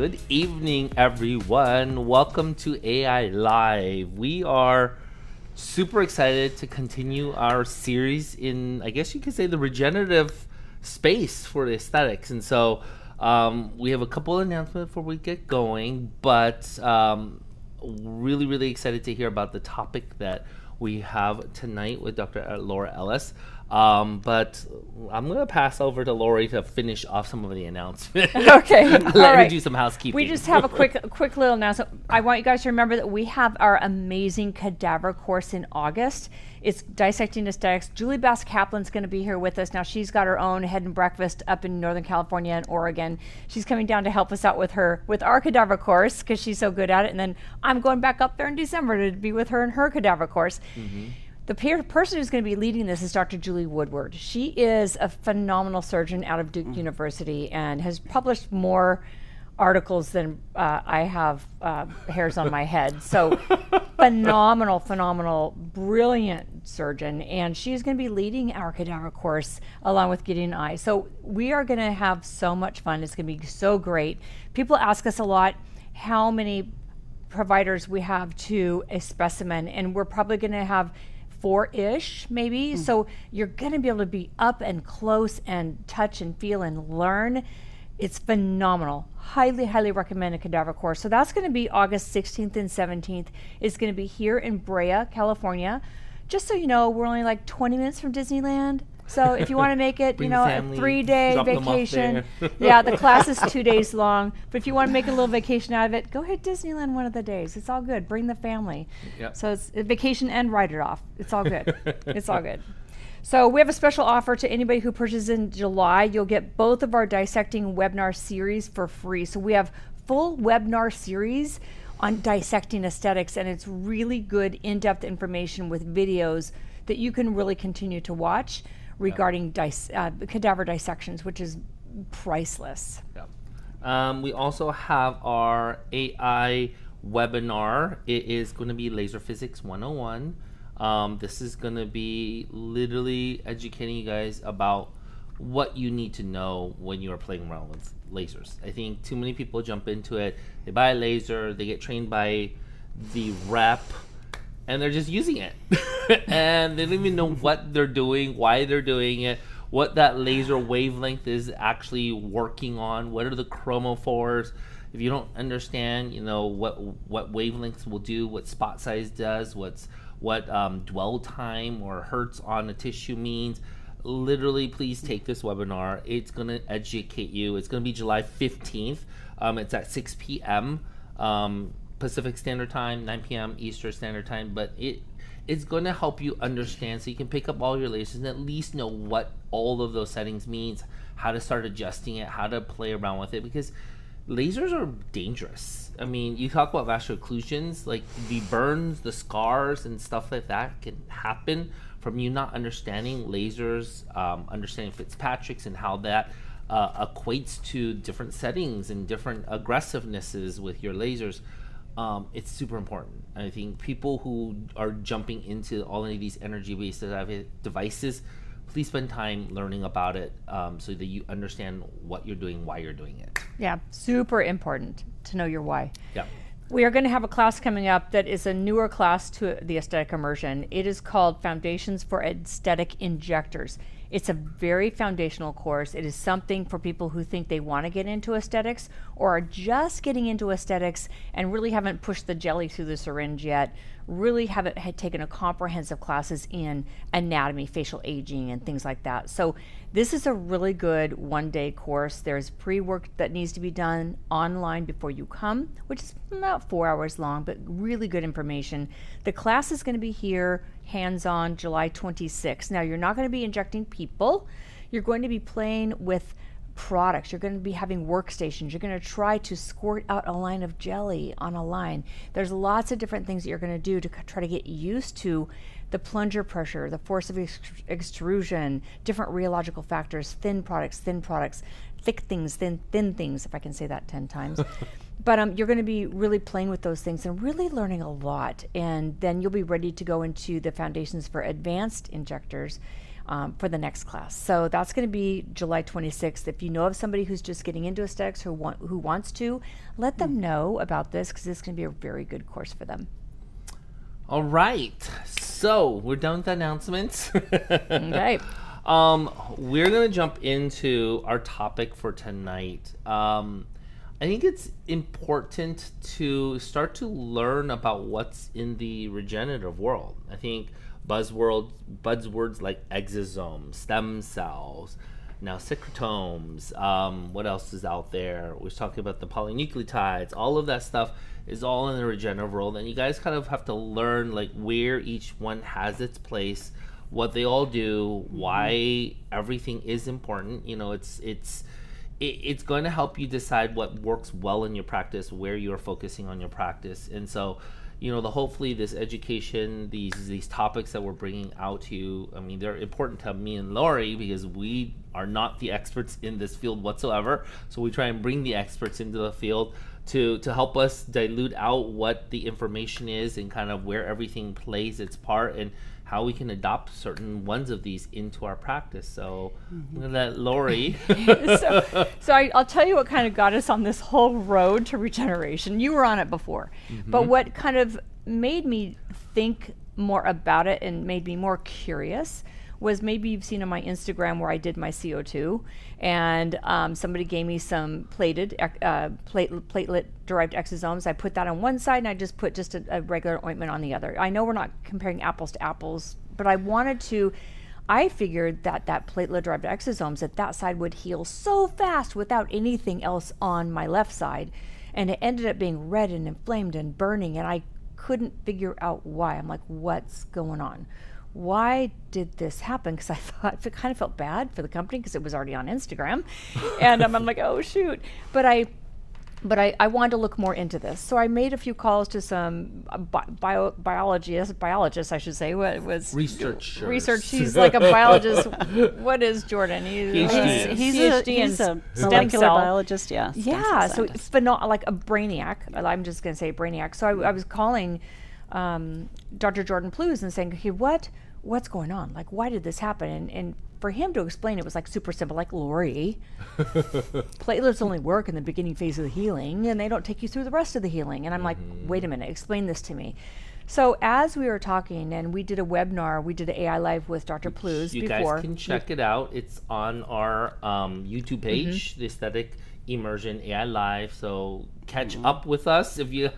Good evening, everyone. Welcome to AI Live. We are super excited to continue our series in, I guess you could say, the regenerative space for the aesthetics. And so we have a couple of announcements before we get going, but really excited to hear about the topic that we have tonight with Dr. Laura Ellis. But I'm going to pass over to Lori to finish off some of the announcements. Okay. Let her do some housekeeping. We just have a quick little announcement. I want you guys to remember that we have our amazing cadaver course in August. It's Dissecting Aesthetics. Julie Bass Kaplan's going to be here with us. Now, she's got her own head and breakfast up in Northern California and Oregon. She's coming down to help us out with our cadaver course because she's so good at it. And then I'm going back up there in December to be with her in her cadaver course. Mm-hmm. The person who's going to be leading this is Dr. Julie Woodward. She is a phenomenal surgeon out of Duke University and has published more articles than I have hairs on my head. So phenomenal, brilliant surgeon. And she's going to be leading our cadaver course along with Gideon and I. So we are going to have so much fun. It's going to be so great. People ask us a lot how many providers we have to a specimen, and we're probably going to have 4-ish maybe. So you're going to be able to be up and close and touch and feel and learn. It's phenomenal. Highly recommend a cadaver course. So that's going to be August 16th and 17th. It's going to be here in Brea, California. Just so you know, we're only like 20 minutes from Disneyland. So if you want to make it, a 3-day vacation. Yeah, the class is 2 days long. But if you want to make a little vacation out of it, go hit Disneyland one of the days. It's all good. Bring the family. Yep. So it's a vacation and write it off. It's all good. It's all good. So we have a special offer to anybody who purchases in July. You'll get both of our dissecting webinar series for free. So we have full webinar series on dissecting aesthetics, and it's really good in-depth information with videos that you can really continue to watch regarding cadaver dissections, which is priceless. Yeah. We also have our AI webinar. It is going to be Laser Physics 101. This is going to be literally educating you guys about what you need to know when you are playing around with lasers. I think too many people jump into it. They buy a laser, they get trained by the rep, and they're just using it. And they don't even know what they're doing, why they're doing it, what that laser wavelength is actually working on, what are the chromophores. If you don't understand, what wavelengths will do, what spot size does, what dwell time or hertz on a tissue means, literally, please take this webinar. It's going to educate you. It's going to be July 15th. It's at 6 p.m. Pacific Standard Time, 9 p.m. Eastern Standard Time, but it's going to help you understand so you can pick up all your lasers and at least know what all of those settings means, how to start adjusting it, how to play around with it, because lasers are dangerous. I mean, you talk about vascular occlusions, like the burns, the scars, and stuff like that can happen from you not understanding lasers, understanding Fitzpatrick's and how that equates to different settings and different aggressivenesses with your lasers. It's super important. I think people who are jumping into all of these energy-based devices, please spend time learning about it so that you understand what you're doing, why you're doing it. Yeah, super important to know your why. Yeah. We are going to have a class coming up that is a newer class to the aesthetic immersion. It is called Foundations for Aesthetic Injectors. It's a very foundational course. It is something for people who think they want to get into aesthetics or are just getting into aesthetics and really haven't pushed the jelly through the syringe yet, really haven't had taken a comprehensive classes in anatomy, facial aging, and things like that. So this is a really good one-day course. There's pre-work that needs to be done online before you come, which is about 4 hours long, but really good information. The class is going to be here, hands-on, July 26th. Now, you're not going to be injecting people. You're going to be playing with products. You're going to be having workstations. You're going to try to squirt out a line of jelly on a line. There's lots of different things that you're going to do to try to get used to the plunger pressure, the force of extrusion, different rheological factors, thin products, thick things, thin things, if I can say that 10 times. But you're going to be really playing with those things and really learning a lot. And then you'll be ready to go into the foundations for advanced injectors. for the next class. So that's going to be July 26th. If you know of somebody who's just getting into aesthetics who wants to, let them know about this, because this is going to be a very good course for them. All right. So we're done with the announcements. Okay. We're going to jump into our topic for tonight. I think it's important to start to learn about what's in the regenerative world. I think buzzwords like exosomes, stem cells, now secretomes, what else is out there? We're talking about the polynucleotides. All of that stuff is all in the regenerative world, and you guys kind of have to learn like where each one has its place, what they all do, why everything is important. You know, it's going to help you decide what works well in your practice, where you're focusing on your practice. And so, you know, hopefully this education, these topics that we're bringing out to you, I mean, they're important to me and Lori because we are not the experts in this field whatsoever. So we try and bring the experts into the field to help us dilute out what the information is and kind of where everything plays its part and how we can adopt certain ones of these into our practice. So I'm going to let Lori. So I'll tell you what kind of got us on this whole road to regeneration. You were on it before. But what kind of made me think more about it and made me more curious was, maybe you've seen on my Instagram where I did my CO2, and somebody gave me some platelet-derived exosomes. I put that on one side, and I just put a regular ointment on the other. I know we're not comparing apples to apples, but I figured that platelet-derived exosomes, that side would heal so fast without anything else on my left side. And it ended up being red and inflamed and burning, and I couldn't figure out why. I'm like, what's going on? Why did this happen? Because I thought, it kind of felt bad for the company because it was already on Instagram. And I'm like, oh, shoot. But I wanted to look more into this. So I made a few calls to some biologists, I should say. What was research. He's like a biologist. What is Jordan? He's a molecular biologist. Yeah. Yeah. So like a brainiac. I'm just going to say brainiac. So I was calling Dr. Jordan Plews and saying, hey, what's going on? Like, why did this happen? And for him to explain it was like super simple, like, Lori, platelets only work in the beginning phase of the healing, and they don't take you through the rest of the healing. And I'm like, wait a minute, explain this to me. So as we were talking, and we did a webinar, we did an AI Live with Dr. Plews before. You guys can check it out. It's on our YouTube page, the Aesthetic Immersion AI Live. So catch up with us if you're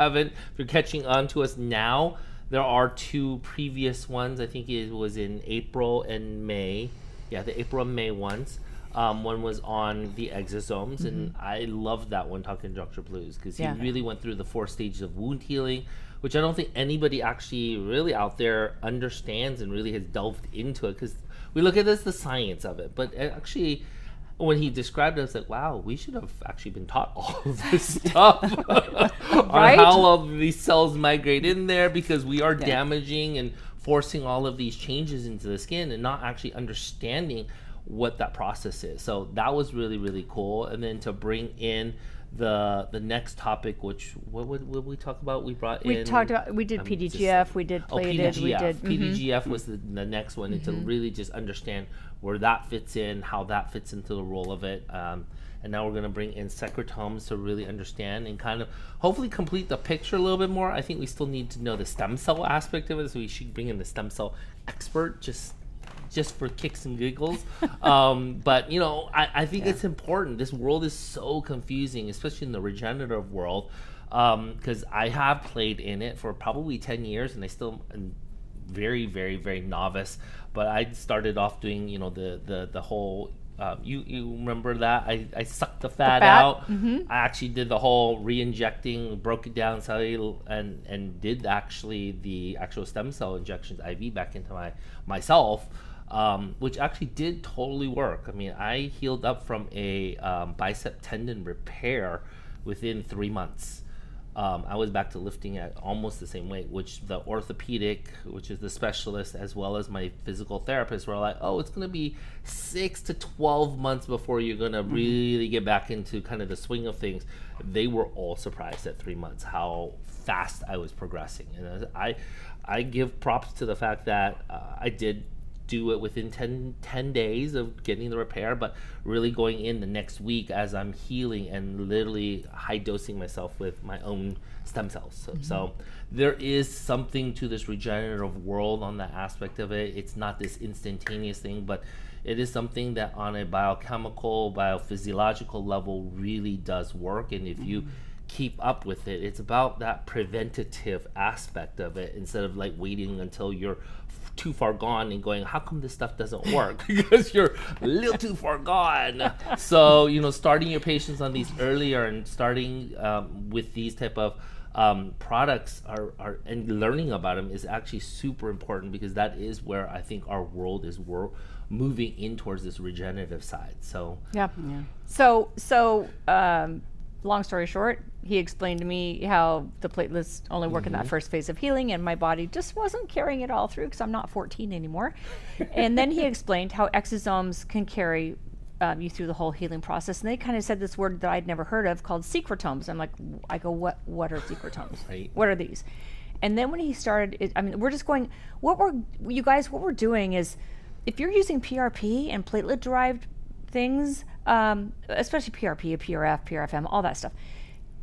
catching on to us now. There are two previous ones. I think it was in April and May. Yeah, the April and May ones. One was on the exosomes, and I loved that one, talking to Dr. Plews, because he really went through the 4 stages of wound healing, which I don't think anybody actually really out there understands and really has delved into it, because we look at this, the science of it, but actually when he described it, I was like, wow, we should have actually been taught all of this stuff on how all of these cells migrate in there, because we are damaging and forcing all of these changes into the skin and not actually understanding what that process is. So that was really, really cool. And then to bring in the next topic, which what would we talk about? We did PDGF, we did plated, PDGF was the next one, and to really just understand where that fits in, how that fits into the role of it. And now we're going to bring in secretomes to really understand and kind of hopefully complete the picture a little bit more. I think we still need to know the stem cell aspect of it, so we should bring in the stem cell expert just for kicks and giggles. But, you know, I think it's important. This world is so confusing, especially in the regenerative world, because I have played in it for probably 10 years, and I still am very, very, very novice. But I started off doing, you know, the whole... you remember that? I sucked the fat out. I actually did the whole re-injecting, broke it down and did actually the actual stem cell injections IV back into myself. Which actually did totally work. I mean, I healed up from a bicep tendon repair within 3 months. I was back to lifting at almost the same weight, which the orthopedic, which is the specialist, as well as my physical therapist, were like, oh, it's going to be 6 to 12 months before you're going to really get back into kind of the swing of things. They were all surprised at 3 months how fast I was progressing. And I give props to the fact that I did do it within 10 days of getting the repair, but really going in the next week as I'm healing and literally high dosing myself with my own stem cells. So there is something to this regenerative world on that aspect of it. It's not this instantaneous thing, but it is something that on a biochemical, biophysiological level really does work. And if you keep up with it, it's about that preventative aspect of it instead of like waiting until you're too far gone and going, how come this stuff doesn't work? Because you're a little too far gone. So, starting your patients on these earlier and starting with these type of products are and learning about them is actually super important, because that is where I think our world is moving in towards this regenerative side. So So long story short, he explained to me how the platelets only work in that first phase of healing, and my body just wasn't carrying it all through because I'm not 14 anymore. And then he explained how exosomes can carry you through the whole healing process. And they kind of said this word that I'd never heard of called secretomes. I'm like, what are secretomes? Right. What are these? And then when he started, we're just going, what we're doing is, if you're using PRP and platelet-derived things, especially PRP, PRF, PRFM, all that stuff,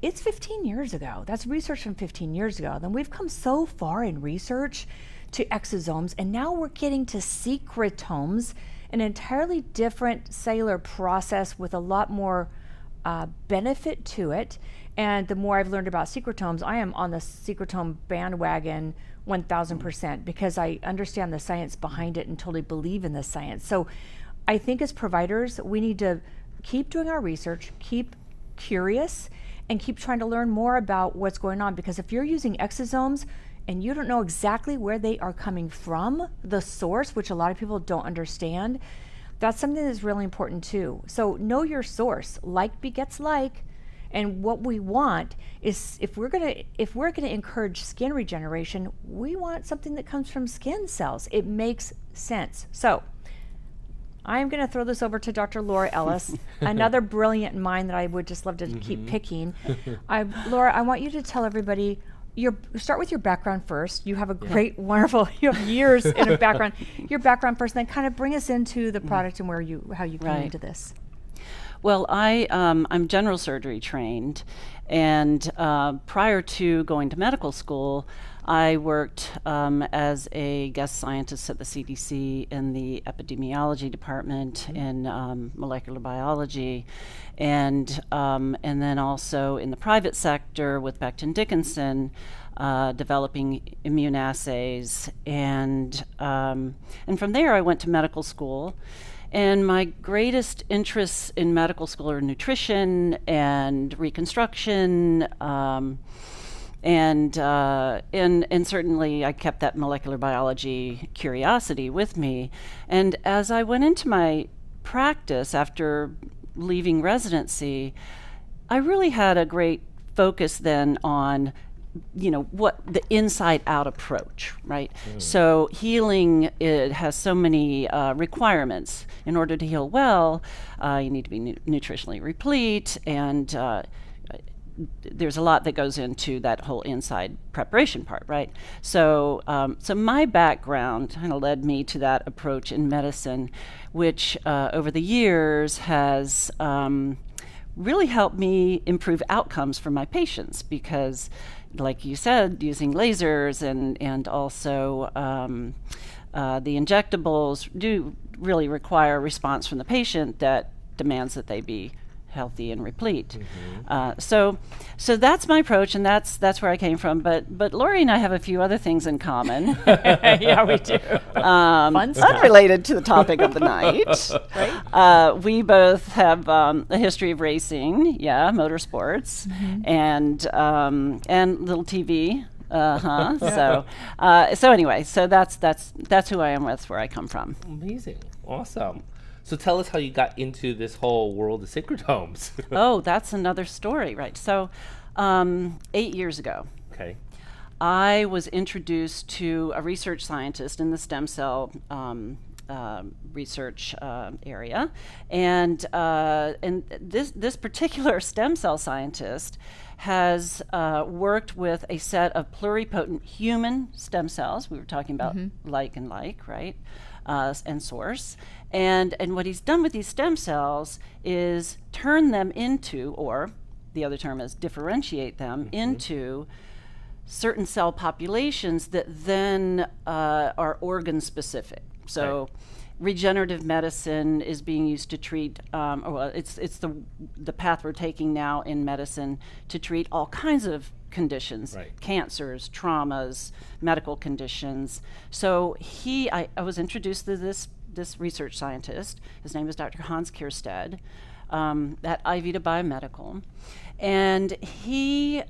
it's 15 years ago. That's research from 15 years ago. Then we've come so far in research to exosomes, and now we're getting to secretomes, an entirely different cellular process with a lot more benefit to it. And the more I've learned about secretomes, I am on the secretome bandwagon 1000%, because I understand the science behind it and totally believe in the science. So I think as providers, we need to keep doing our research, keep curious, and keep trying to learn more about what's going on. Because if you're using exosomes and you don't know exactly where they are coming from, the source, which a lot of people don't understand, that's something that's really important too. So know your source. Like begets like. And what we want is, if we're gonna encourage skin regeneration, we want something that comes from skin cells. It makes sense. So I'm going to throw this over to Dr. Laura Ellis, another brilliant mind that I would just love to keep picking. Laura, I want you to tell everybody, start with your background first. You have a great, wonderful, you have years in a background. Your background first, and then kind of bring us into the product and how you came into this. Well, I'm general surgery trained, and prior to going to medical school, I worked as a guest scientist at the CDC in the epidemiology department in molecular biology, and then also in the private sector with Becton Dickinson, developing immune assays, and from there I went to medical school. And my greatest interests in medical school are nutrition and reconstruction, and certainly I kept that molecular biology curiosity with me. And as I went into my practice after leaving residency, I really had a great focus then on what the inside out approach, right? So healing, it has so many requirements. In order to heal well, you need to be nutritionally replete, and there's a lot that goes into that whole inside preparation part, right? So my background kind of led me to that approach in medicine, which over the years has really helped me improve outcomes for my patients, because like you said, using lasers and also the injectables do really require a response from the patient that demands that they be healthy and replete. So that's my approach, and that's where I came from. But Lori and I have a few other things in common. Yeah, we do. Fun stuff. Unrelated to the topic of the night. Right? We both have a history of racing, motorsports, and little TV. So anyway, so that's who I am. That's where I come from. Amazing, awesome. So tell us how you got into this whole world of secretomes. Oh, that's another story, right? So 8 years ago, I was introduced to a research scientist in the stem cell research area, and this particular stem cell scientist has worked with a set of pluripotent human stem cells. We were talking about like and like, right? And source. And what he's done with these stem cells is turn them into, or the other term is differentiate them into certain cell populations that then are organ specific. So regenerative medicine is being used to treat, it's the path we're taking now in medicine to treat all kinds of conditions, cancers, traumas, medical conditions. So I was introduced to this research scientist. His name is Dr. Hans Kiersted at iVita Biomedical. And he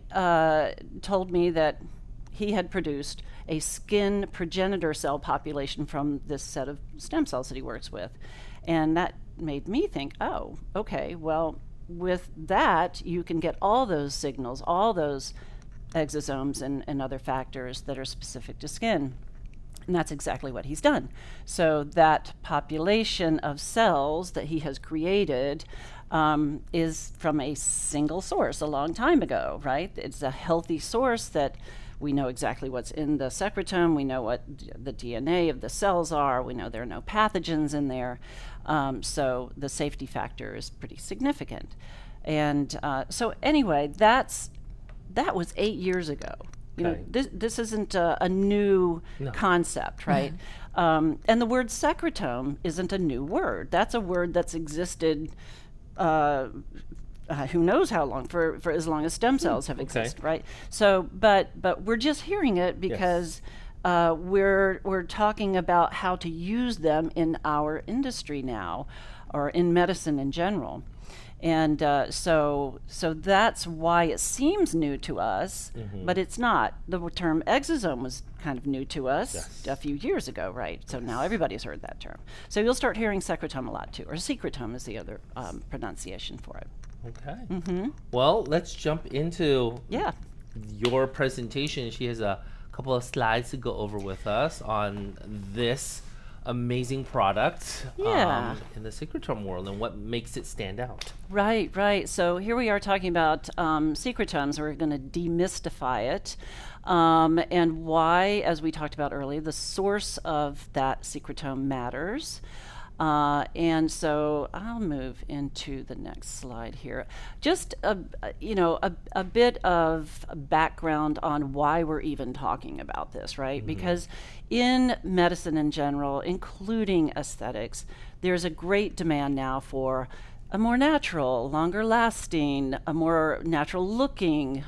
told me that he had produced a skin progenitor cell population from this set of stem cells that he works with. And that made me think, oh, okay, well, with that, you can get all those signals, all those exosomes and other factors that are specific to skin. And that's exactly what he's done. So that population of cells that he has created is from a single source a long time ago, right? It's a healthy source that we know exactly what's in the secretome. We know what the DNA of the cells are. We know there are no pathogens in there. So the safety factor is pretty significant. And so anyway, that was 8 years ago. You know, this isn't a new concept, right? And the word secretome isn't a new word. That's a word that's existed who knows how long, for as long as stem cells have existed, right? So, but we're just hearing it because we're talking about how to use them in our industry now, or in medicine in general. And so that's why it seems new to us, but it's not. The term exosome was kind of new to us a few years ago, right? So now everybody's heard that term. So you'll start hearing secretome a lot too, or secretome is the other pronunciation for it. Okay. Well, let's jump into your presentation. She has a couple of slides to go over with us on this amazing product in the secretome world and what makes it stand out. Right. So here we are talking about secretomes. We're going to demystify it and why, as we talked about earlier, the source of that secretome matters. And so I'll move into the next slide here. Just a bit of background on why we're even talking about this, right? Because in medicine in general, including aesthetics, there's a great demand now for a more natural, longer lasting, a more natural looking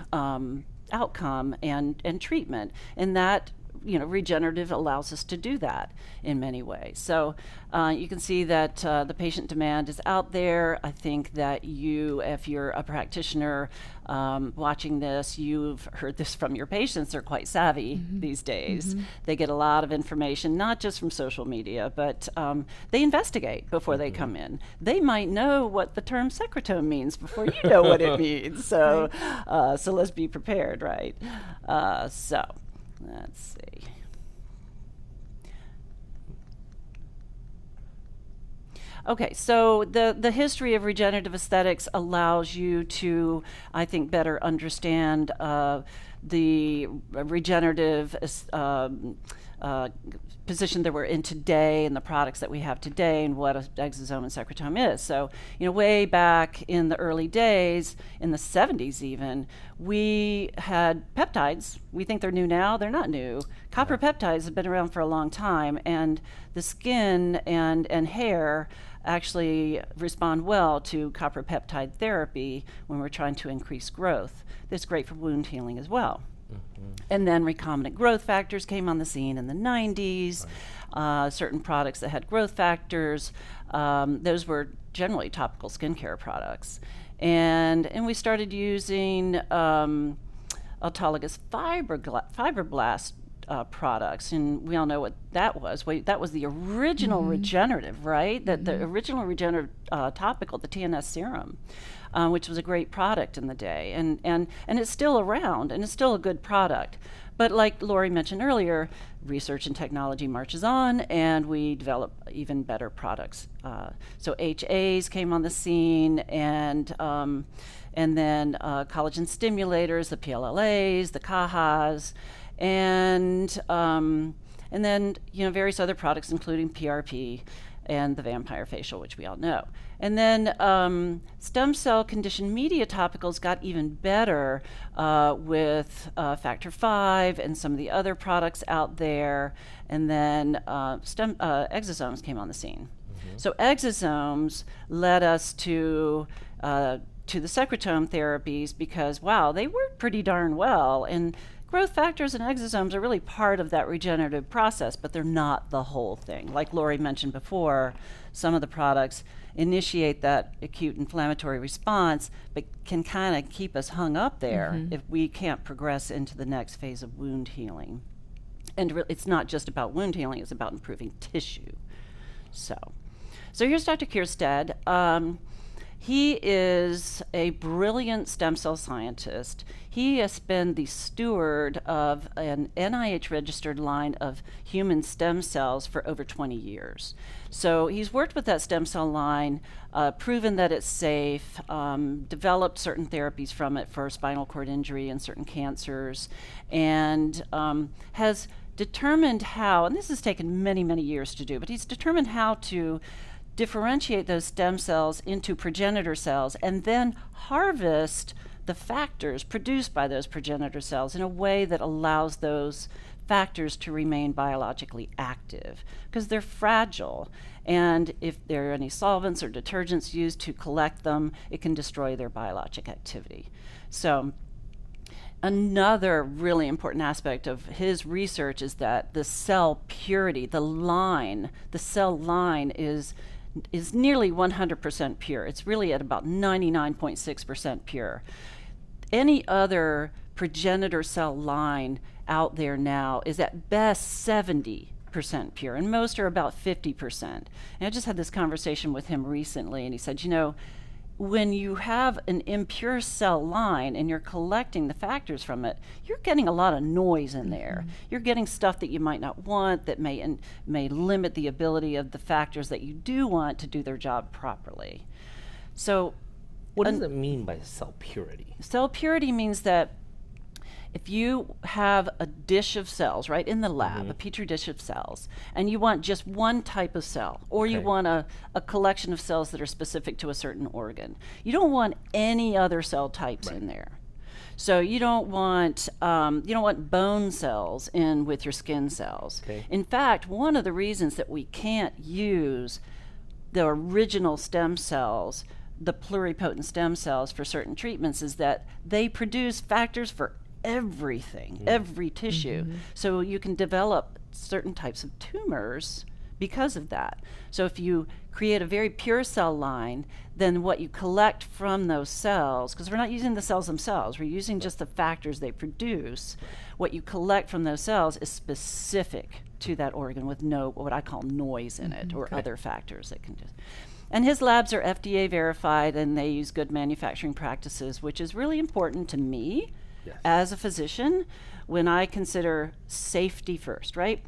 outcome and treatment. And that regenerative allows us to do that in many ways. So you can see that the patient demand is out there. I think that if you're a practitioner watching this, you've heard this from your patients. They're quite savvy these days. They get a lot of information, not just from social media, but they investigate before they come in. They might know what the term secretome means before you know what it means. So, so let's be prepared, right? So let's see. Okay, so the history of regenerative aesthetics allows you to, I think, better understand the regenerative position that we're in today and the products that we have today and what an exosome and secretome is. So, way back in the early days, in the 70s even, we had peptides. We think they're new now. They're not new. Copper peptides have been around for a long time, and the skin and hair actually respond well to copper peptide therapy when we're trying to increase growth. That's great for wound healing as well. And then recombinant growth factors came on the scene in the 90s. Certain products that had growth factors, those were generally topical skincare products. And we started using autologous fibroblast products, and we all know what that was. That was the original regenerative, right? The original regenerative topical, the TNS serum, which was a great product in the day, and it's still around, and it's still a good product. But like Lori mentioned earlier, research and technology marches on, and we develop even better products. So HAs came on the scene, and then collagen stimulators, the PLLAs, the CAHAs, and then various other products, including PRP and the vampire facial, which we all know. And then stem cell conditioned media topicals got even better with Factor V and some of the other products out there. And then exosomes came on the scene. So exosomes led us to the secretome therapies because, wow, they work pretty darn well. And growth factors and exosomes are really part of that regenerative process, but they're not the whole thing. Like Lori mentioned before, some of the products initiate that acute inflammatory response, but can kind of keep us hung up there if we can't progress into the next phase of wound healing. And it's not just about wound healing, it's about improving tissue. So here's Dr. Kiersted. He is a brilliant stem cell scientist. He has been the steward of an NIH-registered line of human stem cells for over 20 years. So he's worked with that stem cell line, proven that it's safe, developed certain therapies from it for spinal cord injury and certain cancers, and has determined how, and this has taken many, many years to do, but he's determined how to differentiate those stem cells into progenitor cells and then harvest the factors produced by those progenitor cells in a way that allows those factors to remain biologically active, because they're fragile, and if there are any solvents or detergents used to collect them, it can destroy their biologic activity. So another really important aspect of his research is that the cell purity, the cell line is nearly 100% pure. It's really at about 99.6% pure. Any other progenitor cell line out there now is at best 70% pure, and most are about 50%. And I just had this conversation with him recently, and he said, when you have an impure cell line and you're collecting the factors from it, you're getting a lot of noise in there. You're getting stuff that you might not want, that may limit the ability of the factors that you do want to do their job properly. So what does it mean by cell purity? Cell purity means that if you have a dish of cells, right, in the lab, a petri dish of cells, and you want just one type of cell, or you want a collection of cells that are specific to a certain organ, you don't want any other cell types in there. So you don't want bone cells in with your skin cells. In fact, one of the reasons that we can't use the original stem cells, the pluripotent stem cells for certain treatments, is that they produce factors for everything, every tissue. So you can develop certain types of tumors because of that. So if you create a very pure cell line, then what you collect from those cells, because we're not using the cells themselves, we're using just the factors they produce, what you collect from those cells is specific to that organ with no, what I call noise in it, or other factors that can just. And his labs are FDA verified, and they use good manufacturing practices, which is really important to me as a physician when I consider safety first, right?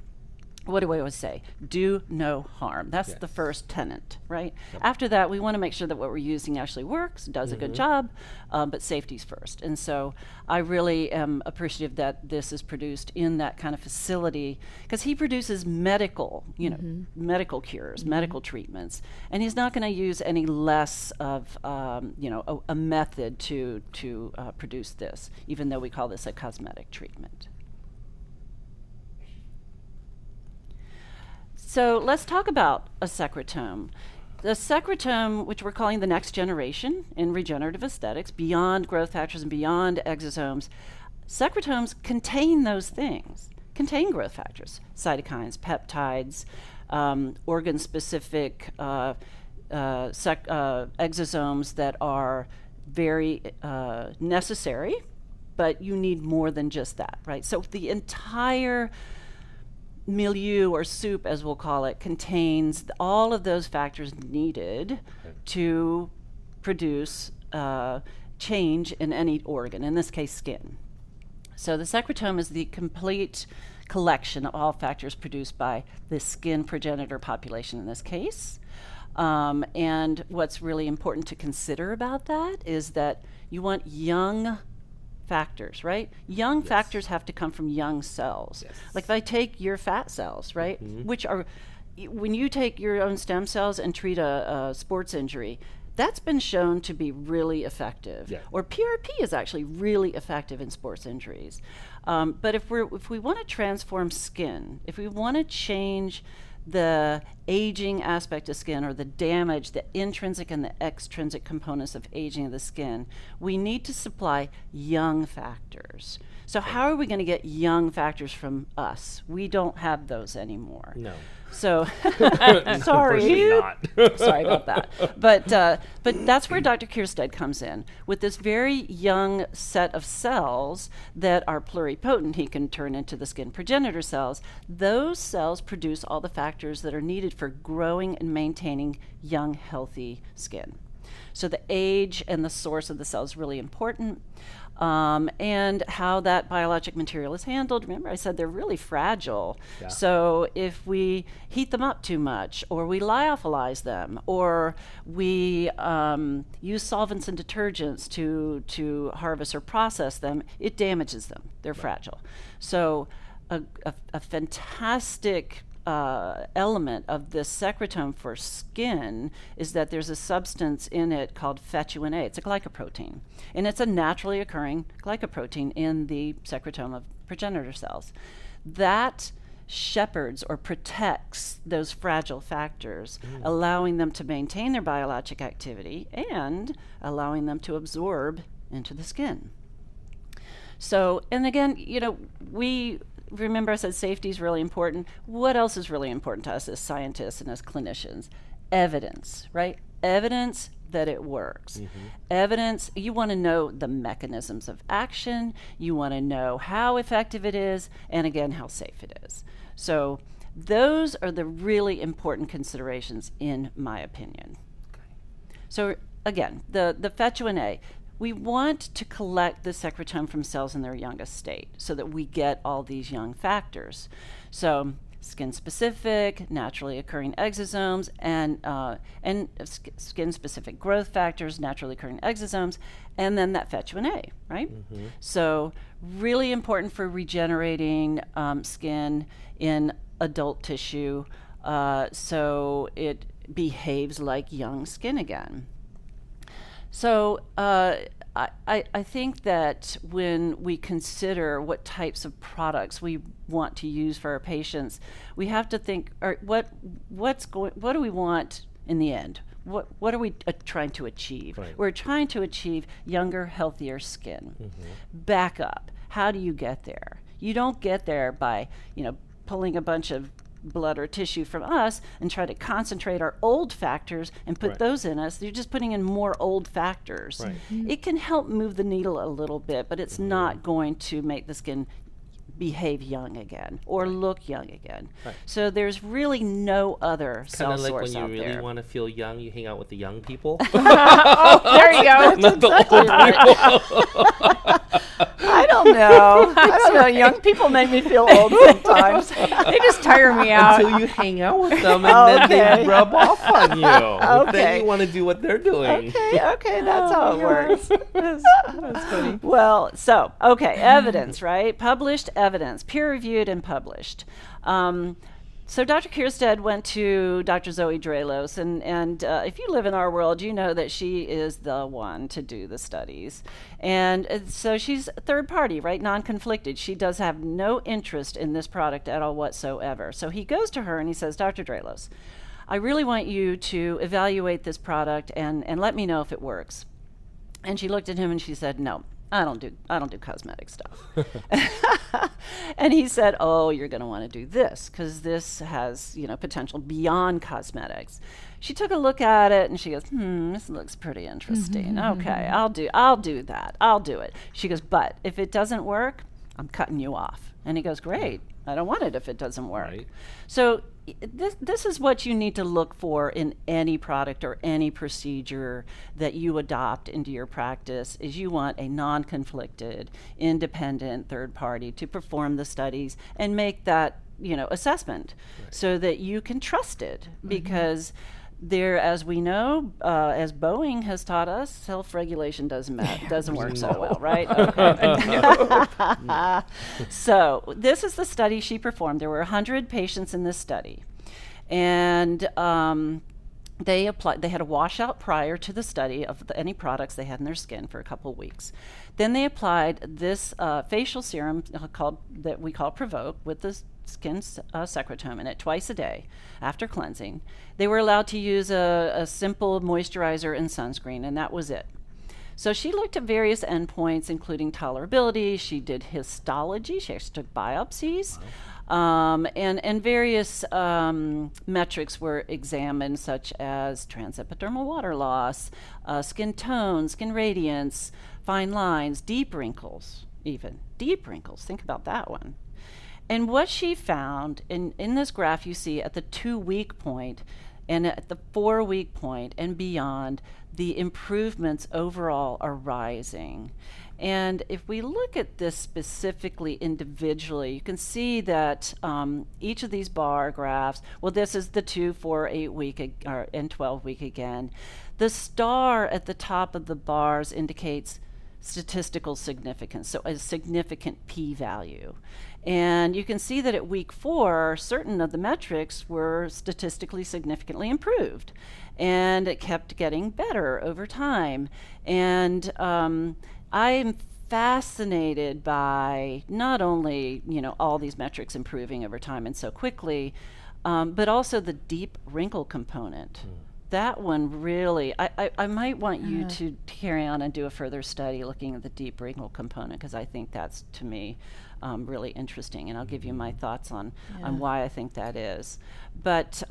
What do I always say? Do no harm. That's the first tenet, right? After that, we want to make sure that what we're using actually works, does a good job, but safety's first. And so I really am appreciative that this is produced in that kind of facility, because he produces medical, medical cures, medical treatments, and he's not going to use any less of, a method to produce this, even though we call this a cosmetic treatment. So let's talk about a secretome. The secretome, which we're calling the next generation in regenerative aesthetics, beyond growth factors and beyond exosomes, secretomes contain those things, contain growth factors, cytokines, peptides, organ-specific exosomes that are very necessary but you need more than just that, right? So the entire milieu, or soup as we'll call it, contains all of those factors needed to produce change in any organ, in this case skin. So the secretome is the complete collection of all factors produced by the skin progenitor population in this case. And what's really important to consider about that is that you want young factors, right? Young factors have to come from young cells. Like if I take your fat cells, right, which are, when you take your own stem cells and treat a sports injury, that's been shown to be really effective. Or PRP is actually really effective in sports injuries. But if we want to transform skin, if we want to change the aging aspect of skin, or the damage, the intrinsic and the extrinsic components of aging of the skin, we need to supply young factors. So how are we going to get young factors from us? We don't have those anymore. No. So Sorry about that. But that's where Dr. Kiersted comes in. With this very young set of cells that are pluripotent, he can turn into the skin progenitor cells. Those cells produce all the factors that are needed for growing and maintaining young, healthy skin. So the age and the source of the cell is really important. And how that biologic material is handled. Remember, I said they're really fragile. So if we heat them up too much, or we lyophilize them, or we use solvents and detergents to harvest or process them, it damages them. They're fragile. So a fantastic element of this secretome for skin is that there's a substance in it called fetuin A. It's a glycoprotein, and it's a naturally occurring glycoprotein in the secretome of progenitor cells. That shepherds or protects those fragile factors, allowing them to maintain their biologic activity and allowing them to absorb into the skin. So, and again, remember I said safety is really important. What else is really important to us as scientists and as clinicians? Evidence, right? Evidence that it works. Evidence, you want to know the mechanisms of action, you want to know how effective it is, and again, how safe it is. So those are the really important considerations in my opinion. So again, the fetuin A, we want to collect the secretome from cells in their youngest state so that we get all these young factors. So skin-specific, naturally occurring exosomes, and skin-specific growth factors, naturally occurring exosomes, and then that fetuin A, right? So really important for regenerating skin in adult tissue so it behaves like young skin again. So I think that when we consider what types of products we want to use for our patients, we have to think, what do we want in the end? What are we trying to achieve? We're trying to achieve younger, healthier skin. Back up. How do you get there? You don't get there by, pulling a bunch of blood or tissue from us and try to concentrate our old factors and put those in us. You're just putting in more old factors. It can help move the needle a little bit, but it's not going to make the skin behave young again or look young again. So there's really no other cell source out there. Kind of like when you really want to feel young, you hang out with the young people. There you go. Not the old people. I don't know. Young people make me feel old sometimes. They just tire me out. Until you hang out with them and then they rub off on you. Then you want to do what they're doing. Okay, that's how it works. That's funny. Well, so, evidence, right? Published evidence, peer-reviewed and published. So Dr. Kiersted went to Dr. Zoe Drelos, and if you live in our world, you know that she is the one to do the studies. And so she's third party, right, non-conflicted. She does have no interest in this product at all whatsoever. So he goes to her and he says, Dr. Drelos, I really want you to evaluate this product and let me know if it works. And she looked at him and she said, no, I don't do cosmetic stuff. And he said, oh, you're going to want to do this because this has, potential beyond cosmetics. She took a look at it and she goes, this looks pretty interesting. Okay, I'll do that. I'll do it. She goes, but if it doesn't work, I'm cutting you off. And he goes, great. I don't want it if it doesn't work. Right. So this is what you need to look for in any product or any procedure that you adopt into your practice. Is you want a non-conflicted, independent third party to perform the studies and make that assessment, so that you can trust it, because there, as we know, as Boeing has taught us, self-regulation doesn't work so well, right? Okay. So this is the study she performed. There were 100 patients in this study, and they had a washout prior to the study of any products they had in their skin for a couple of weeks. Then they applied this facial serum that we call Provoke with the skin secretome in it twice a day after cleansing. They were allowed to use a simple moisturizer and sunscreen, and that was it. So she looked at various endpoints, including tolerability. She did histology. She actually took biopsies. And various metrics were examined, such as transepidermal water loss, skin tone, skin radiance, fine lines, deep wrinkles, even. Deep wrinkles, think about that one. And what she found, in this graph you see at the 2-week point and at the 4-week point and beyond, the improvements overall are rising. And if we look at this specifically individually, you can see that each of these bar graphs, well, this is the 2, 4, 8 week and 12 week again. The star at the top of the bars indicates statistical significance, so a significant p-value. And you can see that at week 4, certain of the metrics were statistically significantly improved, and it kept getting better over time. And I'm fascinated by not only all these metrics improving over time and so quickly, but also the deep wrinkle component. That one really, I might want you to carry on and do a further study looking at the deep wrinkle component, because I think that's, to me, really interesting, and I'll give you my thoughts on why I think that is. But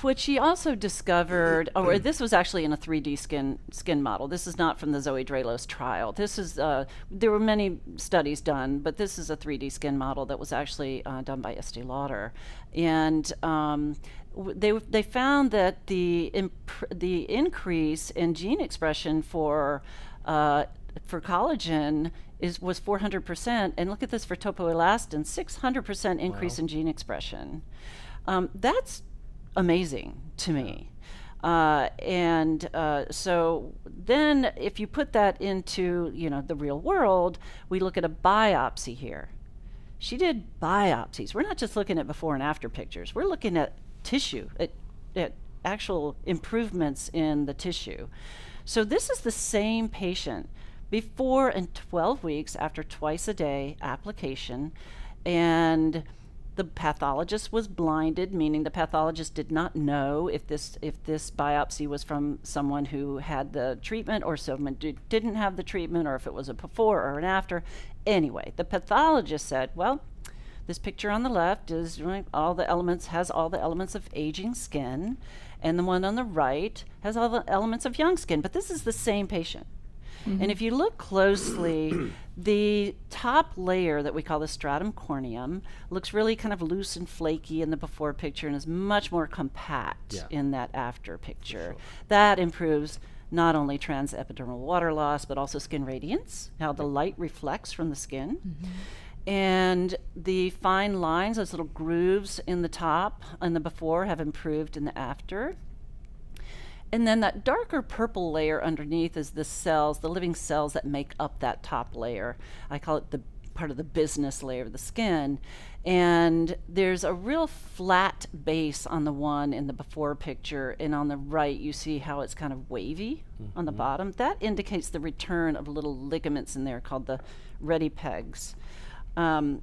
what she also discovered, or this was actually in a 3D skin model. This is not from the Zoe Dralos trial. This is there were many studies done, but this is a 3D skin model that was actually done by Estee Lauder, and they found that the increase in gene expression for collagen was 400%, and look at this for topoelastin, 600% increase in gene expression. That's amazing to me. So then if you put that into the real world, we look at a biopsy here. She did biopsies. We're not just looking at before and after pictures. We're looking at tissue, at actual improvements in the tissue. So this is the same patient before and 12 weeks after twice a day application, and the pathologist was blinded, meaning the pathologist did not know if this biopsy was from someone who had the treatment or someone didn't have the treatment, or if it was a before or an after. Anyway, the pathologist said, well, this picture on the left is has all the elements of aging skin, and the one on the right has all the elements of young skin, but this is the same patient. And if you look closely, the top layer that we call the stratum corneum looks really kind of loose and flaky in the before picture and is much more compact in that after picture. That improves not only transepidermal water loss, but also skin radiance, how the light reflects from the skin. And the fine lines, those little grooves in the top and the before, have improved in the after. And then that darker purple layer underneath is the cells, the living cells that make up that top layer. I call it the part of the business layer of the skin. And there's a real flat base on the one in the before picture, and on the right you see how it's kind of wavy on the bottom. That indicates the return of little ligaments in there called the ready pegs. And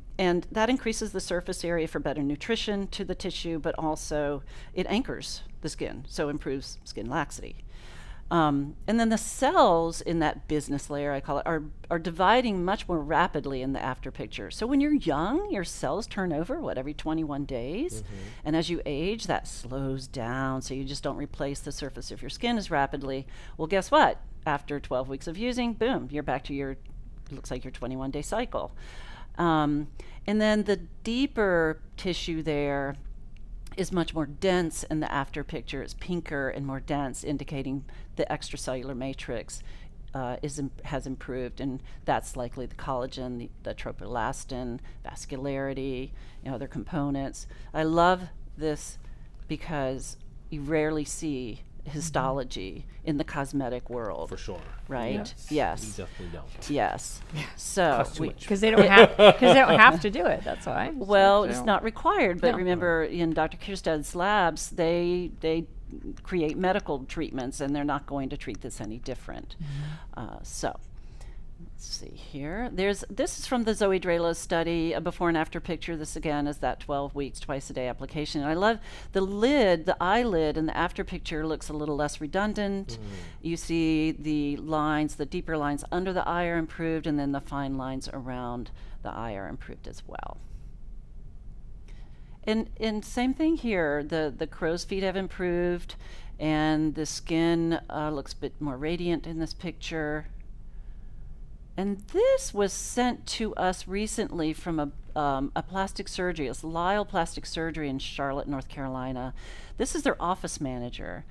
that increases the surface area for better nutrition to the tissue, but also it anchors the skin, so improves skin laxity. And then the cells in that business layer, I call it, are dividing much more rapidly in the after picture. So when you're young, your cells turn over, every 21 days? And as you age, that slows down, so you just don't replace the surface of your skin as rapidly. Well, guess what? After 12 weeks of using, boom, you're back to your, looks like your 21-day cycle. And then the deeper tissue there is much more dense in the after picture. It's pinker and more dense, indicating the extracellular matrix has improved, and that's likely the collagen, the tropoelastin, vascularity, other components. I love this because you rarely see histology in the cosmetic world. For sure. Right? Yes. You definitely don't. Yes. So because they don't have to do it. That's why. Well, So it's not required, but No. remember, in Dr. Kiersted's labs, they create medical treatments, and they're not going to treat this any different. So let's see here. This is from the Zoe Dralo's study, a before and after picture. This again is that 12 weeks, twice a day application. And I love the lid, the eyelid in the after picture looks a little less redundant. You see the lines, the deeper lines under the eye are improved, and then the fine lines around the eye are improved as well. And same thing here, the crow's feet have improved, and the skin looks a bit more radiant in this picture. And this was sent to us recently from a plastic surgery. It's Lyle Plastic Surgery in Charlotte, North Carolina. This is their office manager.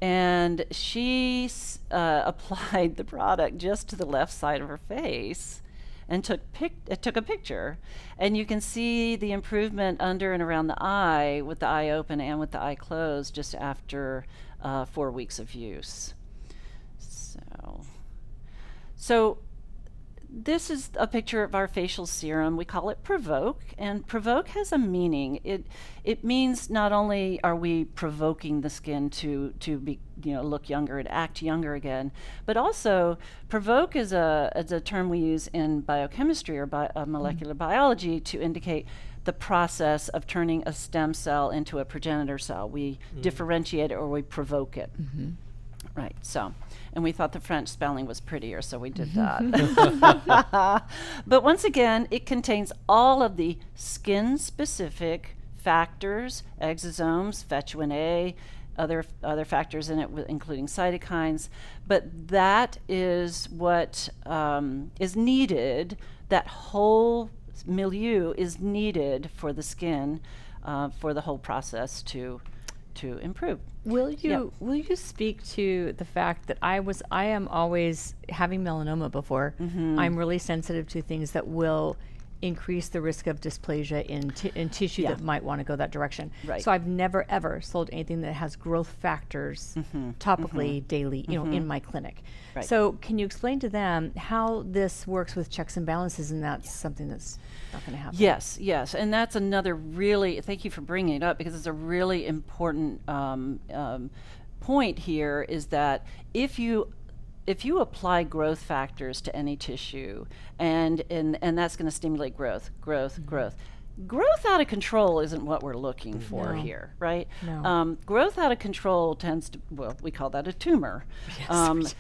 And she applied the product just to the left side of her face and took a picture. And you can see the improvement under and around the eye with the eye open and with the eye closed just after 4 weeks of use. So this is a picture of our facial serum. We call it Provoke, and Provoke has a meaning. It means not only are we provoking the skin to be, look younger and act younger again, but also Provoke is a term we use in biochemistry or molecular biology to indicate the process of turning a stem cell into a progenitor cell. We differentiate it or we provoke it. Right, so, and we thought the French spelling was prettier, so we did that. But once again, it contains all of the skin-specific factors, exosomes, fetchwin A, other factors in it, including cytokines. But that is what is needed. That whole milieu is needed for the skin, for the whole process to improve. Will you speak to the fact that I am always having melanoma before. I'm really sensitive to things that will increase the risk of dysplasia in tissue that might want to go that direction. Right. So I've never ever sold anything that has growth factors topically daily, in my clinic. Right. So can you explain to them how this works with checks and balances, and that's something that's not going to happen? Yes, and that's another really, thank you for bringing it up, because it's a really important point here, is that if you apply growth factors to any tissue, and that's going to stimulate growth. Growth out of control isn't what we're looking for here, right? No. Growth out of control tends to, we call that a tumor. Yes.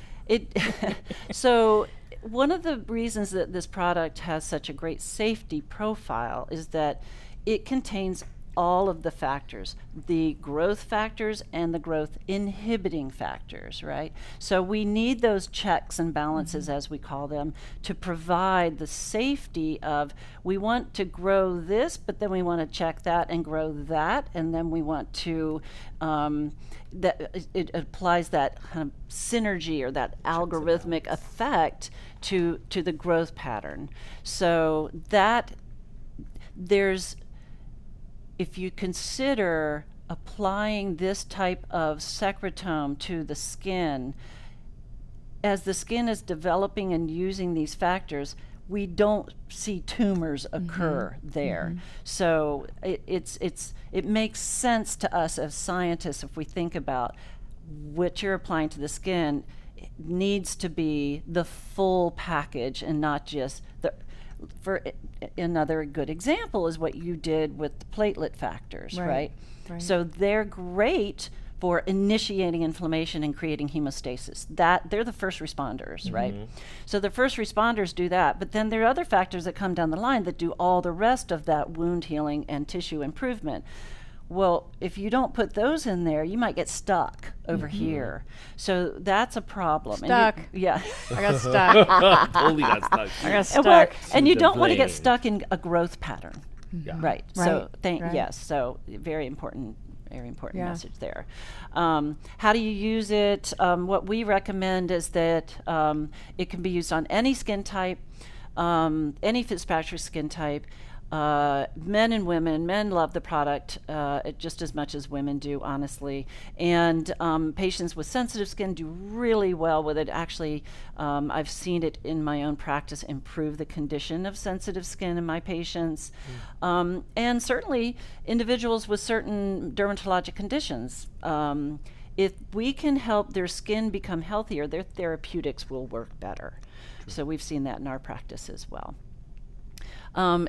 So one of the reasons that this product has such a great safety profile is that it contains all of the factors, the growth factors and the growth inhibiting factors, right? So we need those checks and balances, as we call them, to provide the safety of, we want to grow this, but then we want to check that and grow that, and then we want to, that it applies that kind of synergy or that algorithmic effect to the growth pattern. So that if you consider applying this type of secretome to the skin, as the skin is developing and using these factors, we don't see tumors occur there. So it makes sense to us as scientists, if we think about what you're applying to the skin, it needs to be the full package and not just for another good example is what you did with the platelet factors, right? Right. So they're great for initiating inflammation and creating hemostasis. That they're the first responders, right? So the first responders do that, but then there are other factors that come down the line that do all the rest of that wound healing and tissue improvement. Well, if you don't put those in there, you might get stuck over here. So that's a problem. Stuck. Yeah. I got stuck. Totally got stuck. I got And, stuck. and you don't want to get Blame. stuck in a growth pattern. Yeah. Right. So Right. yes. So very important Yeah. message there. How do you use it? What we recommend is that it can be used on any skin type, any Fitzpatrick skin type. Men and women, men love the product just as much as women do, honestly. And patients with sensitive skin do really well with it. Actually, I've seen it in my own practice improve the condition of sensitive skin in my patients. And certainly individuals with certain dermatologic conditions. If we can help their skin become healthier, their therapeutics will work better. So we've seen that in our practice as well.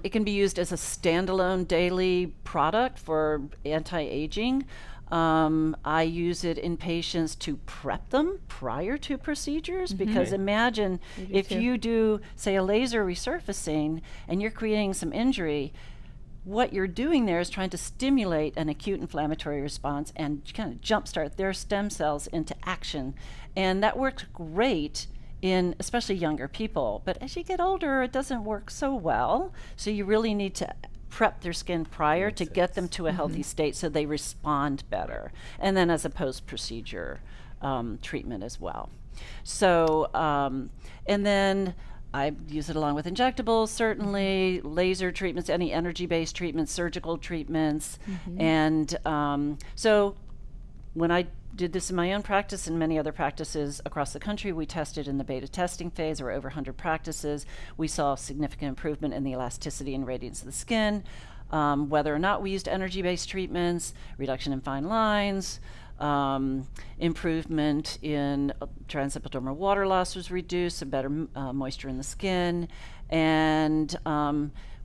It can be used as a standalone daily product for anti-aging. I use it in patients to prep them prior to procedures, because imagine if you do, say, a laser resurfacing and you're creating some injury, what you're doing there is trying to stimulate an acute inflammatory response and kind of jumpstart their stem cells into action. And that works great in especially younger people. But as you get older, it doesn't work so well. So you really need to prep their skin prior to get them to a healthy state so they respond better. And then as a post-procedure treatment as well. So, and then I use it along with injectables, certainly, laser treatments, any energy-based treatments, surgical treatments. And so when I did this in my own practice and many other practices across the country, we tested in the beta testing phase. There were over 100 practices. We saw significant improvement in the elasticity and radiance of the skin. Whether or not we used energy-based treatments, reduction in fine lines, improvement in transepidermal water loss was reduced, so better moisture in the skin. And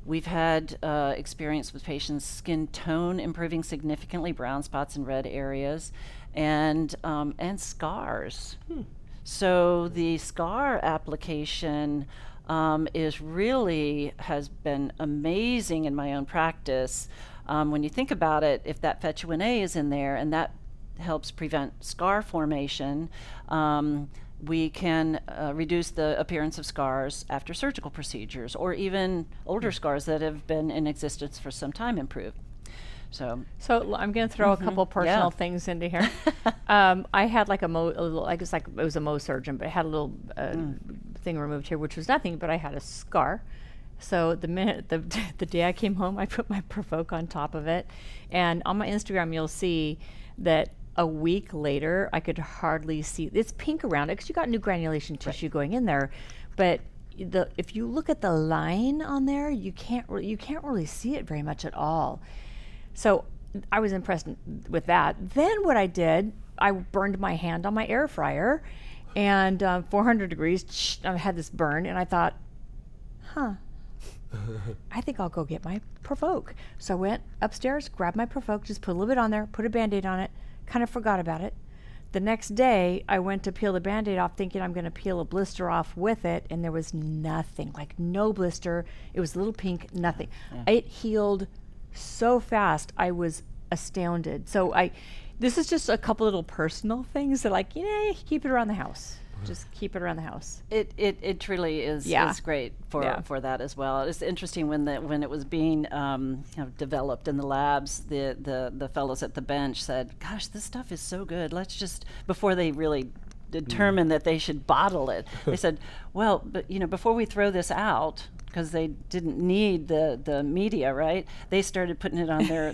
we've had experience with patients' skin tone improving significantly, brown spots and red areas, and scars. So the scar application has been amazing in my own practice. When you think about it, if that fetuin A is in there and that helps prevent scar formation, we can reduce the appearance of scars after surgical procedures, or even older scars that have been in existence for some time improve. So I'm going to throw a couple personal things into here. I had like I guess like it was a Mohs surgeon, but I had a little thing removed here, which was nothing, but I had a scar. So the minute the day I came home, I put my Provoke on top of it, and on my Instagram you'll see that a week later I could hardly see. It's pink around it because you got new granulation tissue going in there, but if you look at the line on there, you can't really see it very much at all. So I was impressed with that. Then what I did, I burned my hand on my air fryer, and 400 degrees, I had this burn, and I thought, I think I'll go get my Provoke. So I went upstairs, grabbed my Provoke, just put a little bit on there, put a Band-Aid on it, kind of forgot about it. The next day, I went to peel the Band-Aid off thinking I'm going to peel a blister off with it, and there was nothing, like no blister. It was a little pink, nothing. It healed so fast, I was astounded. So this is just a couple little personal things that, like, keep it around the house. Just keep it around the house. It truly is great for that as well. It's interesting when it was being developed in the labs, the fellows at the bench said, "Gosh, this stuff is so good. Let's just," before they really determined that they should bottle it, they said, "Well, but before we throw this out," because they didn't need the media, right? They started putting it on their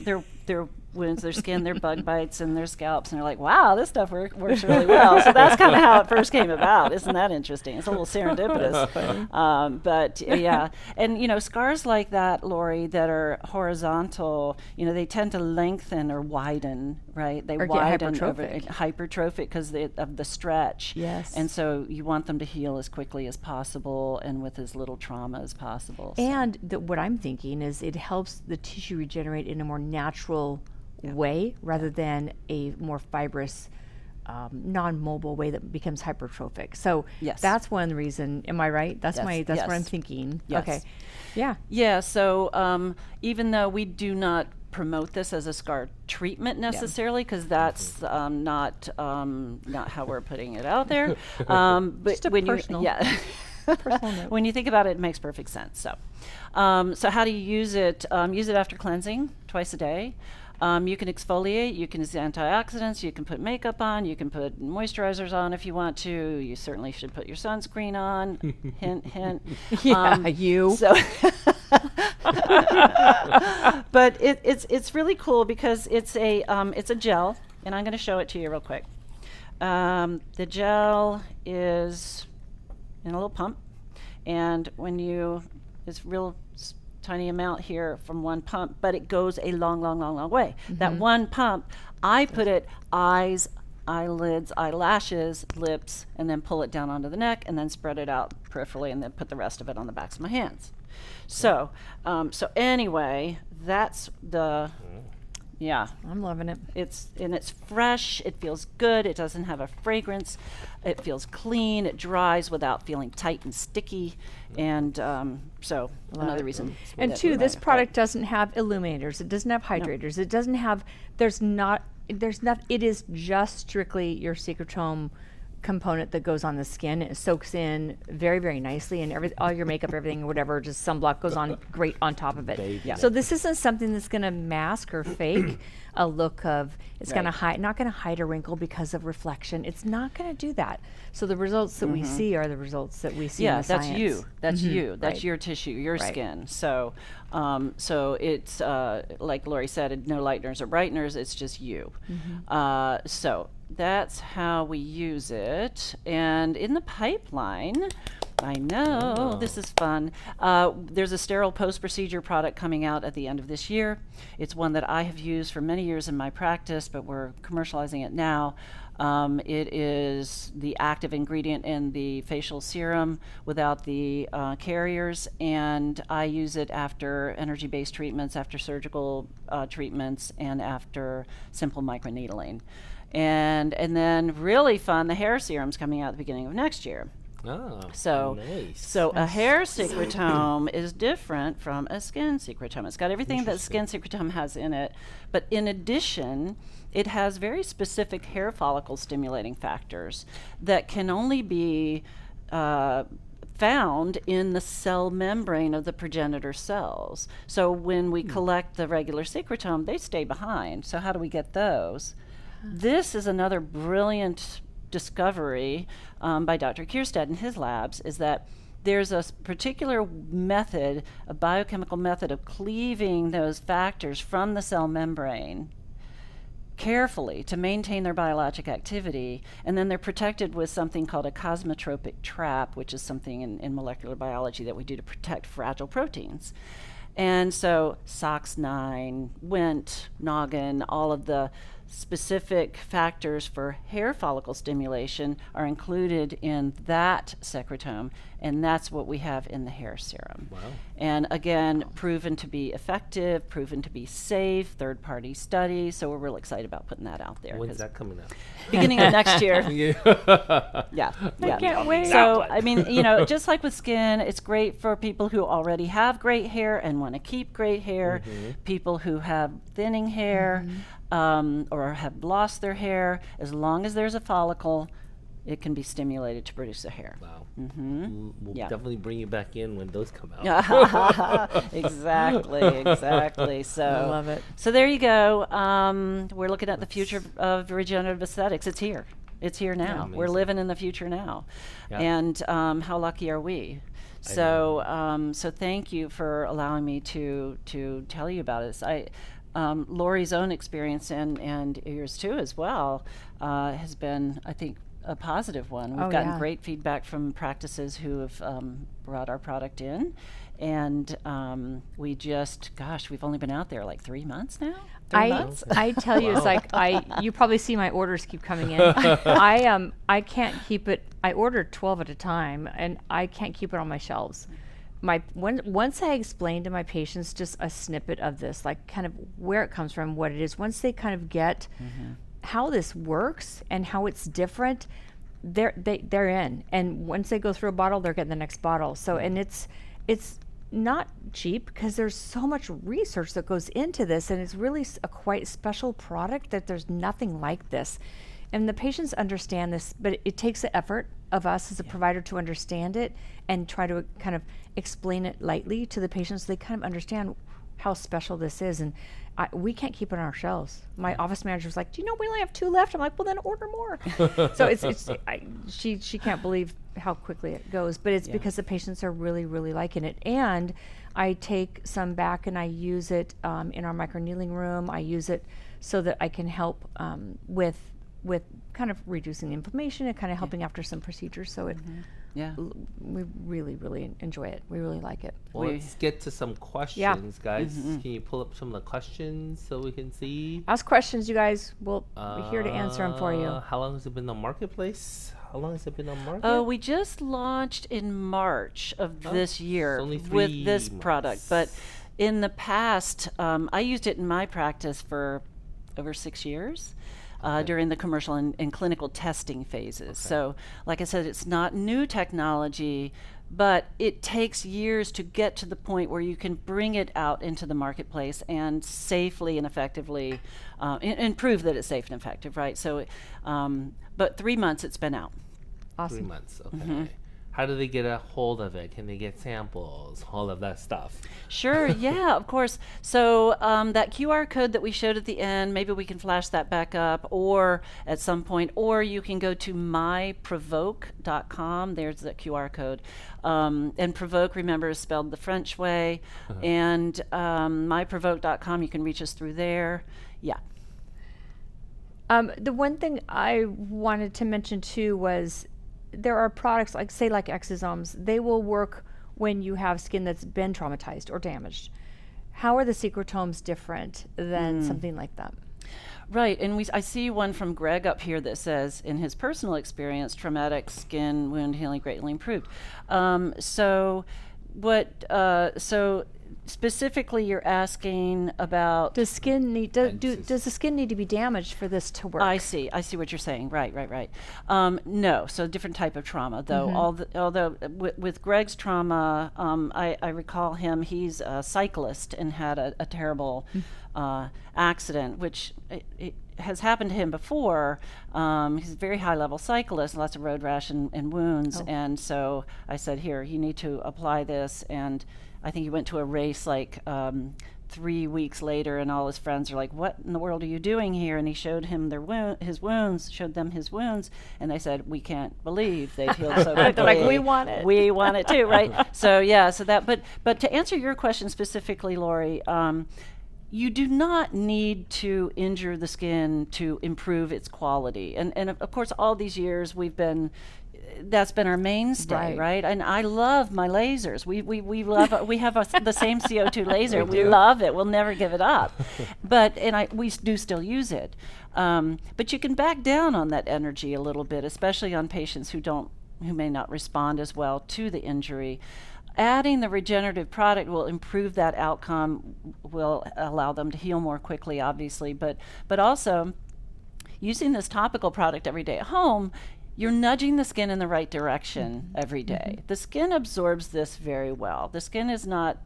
wounds, their skin, their bug bites, and their scalps, and they're like, "Wow, this stuff works really well." So that's kind of how it first came about. Isn't that interesting? It's a little serendipitous. But yeah, and scars like that, Lori, that are horizontal, they tend to lengthen or widen, right? They widen hypertrophic because of the stretch. Yes. And so you want them to heal as quickly as possible and with as little trauma as possible. And what I'm thinking is it helps the tissue regenerate in a more natural way rather than a more fibrous, non-mobile way that becomes hypertrophic. So that's one reason. Am I right? That's what I'm thinking. Yes. Okay. Yeah. Yeah. So even though we do not promote this as a scar treatment necessarily, because that's not how we're putting it out there. But just a when personal. when you think about it, it makes perfect sense. So, so how do you use it? Use it after cleansing twice a day. You can exfoliate, you can use antioxidants, you can put makeup on, you can put moisturizers on if you want to. You certainly should put your sunscreen on. Hint, hint. Yeah, you. So but it's really cool because it's a gel, and I'm going to show it to you real quick. The gel is in a little pump, and it's real tiny amount here from one pump, but it goes a long way. That one pump, I put it eyes, eyelids, eyelashes, lips, and then pull it down onto the neck, and then spread it out peripherally, and then put the rest of it on the backs of my hands. So, so anyway, that's the. Yeah, I'm loving it. It's fresh. It feels good. It doesn't have a fragrance. It feels clean. It dries without feeling tight and sticky. And so another reason. And two, this product doesn't have illuminators. It doesn't have hydrators. It doesn't have. There's not. It is just strictly your Secretome component that goes on the skin. It soaks in very, very nicely, and all your makeup, everything, whatever, just sunblock goes on great on top of it. So this isn't something that's going to mask or fake a look of. It's going to hide, not going to hide a wrinkle because of reflection. It's not going to do that. So the results that we see are the results that we see in the science. You. That's you. That's your tissue, your skin. So, so it's like Lori said, no lighteners or brighteners. It's just you. So that's how we use it. And in the pipeline, I know, this is fun. There's a sterile post-procedure product coming out at the end of this year. It's one that I have used for many years in my practice, but we're commercializing it now. It is the active ingredient in the facial serum without the carriers, and I use it after energy-based treatments, after surgical treatments, and after simple microneedling. And then really fun, the hair serum's coming out at the beginning of next year. Oh, so nice. So a hair secretome is different from a skin secretome. It's got everything that skin secretome has in it, but in addition, it has very specific hair follicle stimulating factors that can only be found in the cell membrane of the progenitor cells. So when we collect the regular secretome, they stay behind. So how do we get those? This is another brilliant discovery by Dr. Kiersted in his labs, is that there's a particular method, a biochemical method of cleaving those factors from the cell membrane carefully to maintain their biologic activity, and then they're protected with something called a cosmotropic trap, which is something in molecular biology that we do to protect fragile proteins. And so SOX9, Wnt, noggin, all of the specific factors for hair follicle stimulation are included in that secretome, and that's what we have in the hair serum. Wow. And again, proven to be effective, proven to be safe, third-party studies, so we're real excited about putting that out there. When's that coming out? Beginning of next year. Yeah. I can't wait. So, I mean, just like with skin, it's great for people who already have great hair and want to keep great hair, people who have thinning hair, or have lost their hair. As long as there's a follicle, it can be stimulated to produce the hair. Wow. We'll definitely bring you back in when those come out. Exactly. So I love it. So there you go. We're looking at the future of regenerative aesthetics. It's here. It's here now. We're living in the future now. Yeah. And how lucky are we? So so thank you for allowing me to tell you about this. Lori's own experience and yours too as well has been, I think, a positive one. We've gotten great feedback from practices who have brought our product in, and we've only been out there like 3 months now. I tell you, it's like you probably see my orders keep coming in. I can't keep it. I order 12 at a time, and I can't keep it on my shelves. once I explain to my patients just a snippet of this, like kind of where it comes from, what it is, once they kind of get how this works and how it's different, they're in. And once they go through a bottle, they're getting the next bottle. So, and it's not cheap because there's so much research that goes into this, and it's really a quite special product that there's nothing like this. And the patients understand this, but it takes the effort of us as a provider to understand it and try to kind of explain it lightly to the patients so they kind of understand how special this is. And we can't keep it on our shelves. My office manager was like, do you know we only have 2 left? I'm like, well, then order more. So she can't believe how quickly it goes, but it's because the patients are really, really liking it. And I take some back and I use it in our microneedling room. I use it so that I can help with kind of reducing the inflammation and kind of helping after some procedures. So it, we really, really enjoy it. We really like it. Well, let's get to some questions, guys. Can you pull up some of the questions so we can see? Ask questions, you guys. We'll be here to answer them for you. How long has it been on marketplace? How long has it been on market? Oh, we just launched in March of this year with this product. But in the past, I used it in my practice for over 6 years. During the commercial and clinical testing phases. So, like I said, it's not new technology, but it takes years to get to the point where you can bring it out into the marketplace and safely and effectively and prove that it's safe and effective, right? So, but 3 months it's been out. Awesome. 3 months, okay. How do they get a hold of it? Can they get samples? All of that stuff. Sure, yeah, of course. So that QR code that we showed at the end, maybe we can flash that back up or at some point, or you can go to myprovoke.com. There's the QR code. And Provoke, remember, is spelled the French way. And myprovoke.com, you can reach us through there. Yeah. The one thing I wanted to mention too was there are products like Exosomes. They will work when you have skin that's been traumatized or damaged. How are the Secretomes different than something like that? Right, and I see one from Greg up here that says, in his personal experience, traumatic skin wound healing greatly improved. So specifically you're asking about does the skin need to be damaged for this to work? I see what you're saying. Right. No, so different type of trauma though. Although with Greg's trauma, I recall him, he's a cyclist and had a terrible accident, which it has happened to him before. He's a very high level cyclist, lots of road rash and wounds. And so I said, here, you need to apply this. And I think he went to a race like 3 weeks later, and all his friends are like, what in the world are you doing here? And he showed him his wounds, and they said, we can't believe they've healed so quickly. They're like, we want it. We want it too, right? So yeah, but to answer your question specifically, Lori, you do not need to injure the skin to improve its quality. And of course, all these years that's been our mainstay, right? And I love my lasers. We have the same CO2 laser. We love it. We'll never give it up. We do still use it. But you can back down on that energy a little bit, especially on patients who may not respond as well to the injury. Adding the regenerative product will improve that outcome, will allow them to heal more quickly, obviously, but also using this topical product every day at home, you're nudging the skin in the right direction every day. The skin absorbs this very well. The skin is not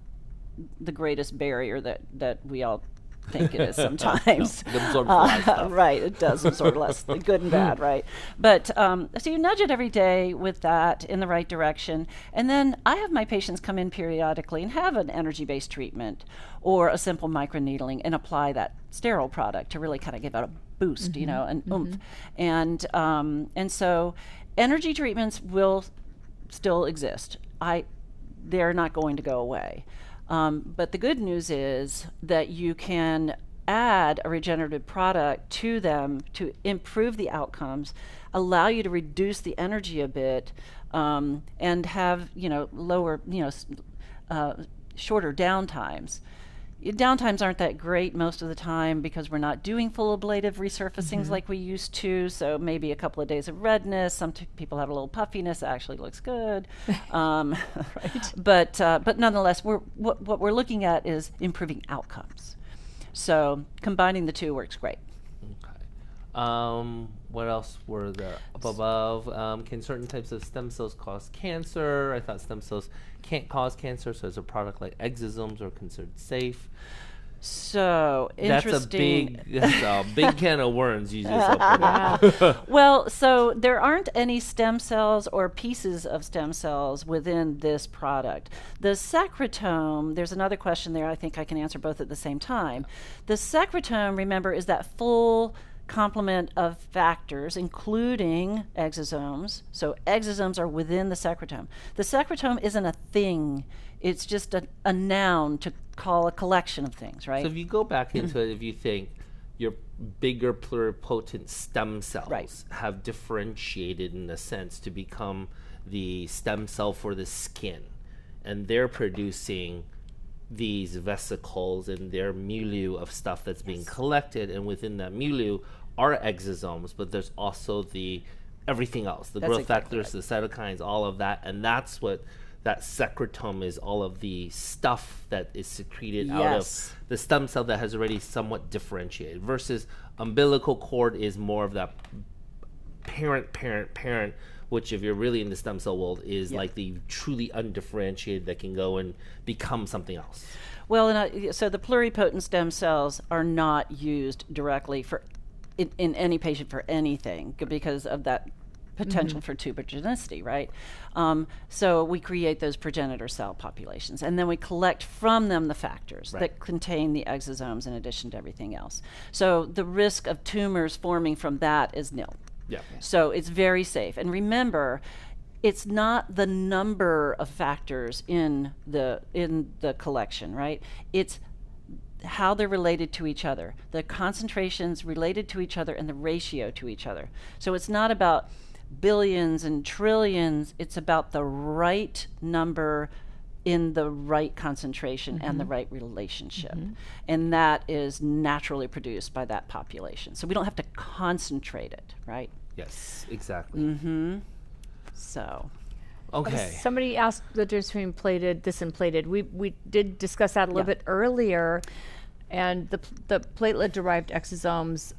the greatest barrier that we all think it is sometimes. It absorbs less stuff. Right, it does absorb less, the good and bad, right? But so you nudge it every day with that in the right direction. And then I have my patients come in periodically and have an energy-based treatment or a simple microneedling and apply that sterile product to really kind of give out a boost, an oomph. And so energy treatments will still exist. They're not going to go away. But the good news is that you can add a regenerative product to them to improve the outcomes, allow you to reduce the energy a bit, and have lower, shorter downtimes. downtimes aren't that great most of the time because we're not doing full ablative resurfacings like we used to. So maybe a couple of days of redness. Some people have a little puffiness. That actually looks good. Right. But nonetheless, what we're looking at is improving outcomes. So combining the two works great. Okay. What else were there up above? Can certain types of stem cells cause cancer? I thought stem cells can't cause cancer, so as a product like exosomes are considered safe. So interesting. That's a big can of worms you just opened up. Well, so there aren't any stem cells or pieces of stem cells within this product. The secretome, there's another question there. I think I can answer both at the same time. The secretome, remember, is that full complement of factors, including exosomes. So exosomes are within the secretome. The secretome isn't a thing. It's just a noun to call a collection of things, right? So if you go back into it, if you think your bigger pluripotent stem cells have differentiated in a sense to become the stem cell for the skin, and they're producing these vesicles and their milieu of stuff that's being collected, and within that milieu are exosomes, but there's also the everything else, the growth factors, the cytokines, all of that, and that's what that secretome is, all of the stuff that is secreted out of the stem cell that has already somewhat differentiated, versus umbilical cord is more of that parent, which if you're really in the stem cell world is like the truly undifferentiated that can go and become something else. Well, so the pluripotent stem cells are not used directly for in any patient for anything because of that potential for tuberogenicity, right? So we create those progenitor cell populations, and then we collect from them the factors that contain the exosomes in addition to everything else. So the risk of tumors forming from that is nil. Yeah. So it's very safe. And remember, it's not the number of factors in the collection, right? It's how they're related to each other, the concentrations related to each other, and the ratio to each other. So it's not about billions and trillions, it's about the right number in the right concentration and the right relationship. And that is naturally produced by that population. So we don't have to concentrate it, right? Yes, exactly. So. Okay. Somebody asked the difference between plated, this and plated. We did discuss that a little bit earlier, and the platelet-derived exosomes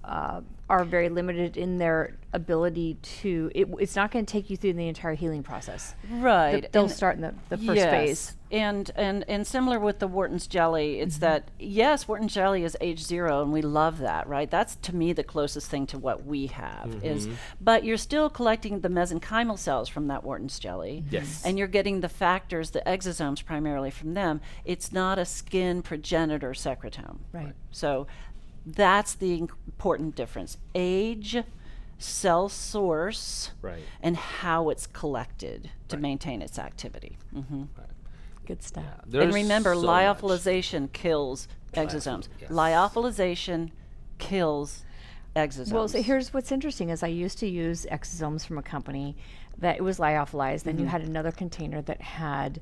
are very limited in their ability to. It's not going to take you through the entire healing process. Right. They'll start in the first phase. And similar with the Wharton's jelly, it's that, yes, Wharton's jelly is age 0, and we love that, right? That's, to me, the closest thing to what we have but you're still collecting the mesenchymal cells from that Wharton's jelly. Yes. And you're getting the factors, the exosomes primarily from them. It's not a skin progenitor secretome. Right. So that's the important difference. Age, cell source, and how it's collected to maintain its activity. Good stuff. Yeah, and remember, lyophilization kills exosomes. Lyophilization kills exosomes. Well, so here's what's interesting is I used to use exosomes from a company that it was lyophilized. Then you had another container that had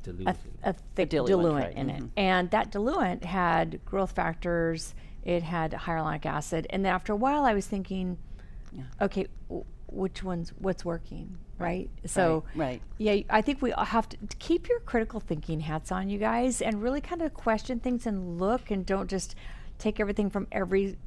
a thick diluent in it. And that diluent had growth factors, it had hyaluronic acid. And then after a while I was thinking, okay, what's working, right? So, yeah, I think we all have to keep your critical thinking hats on, you guys, and really kind of question things and look, and don't just take everything from every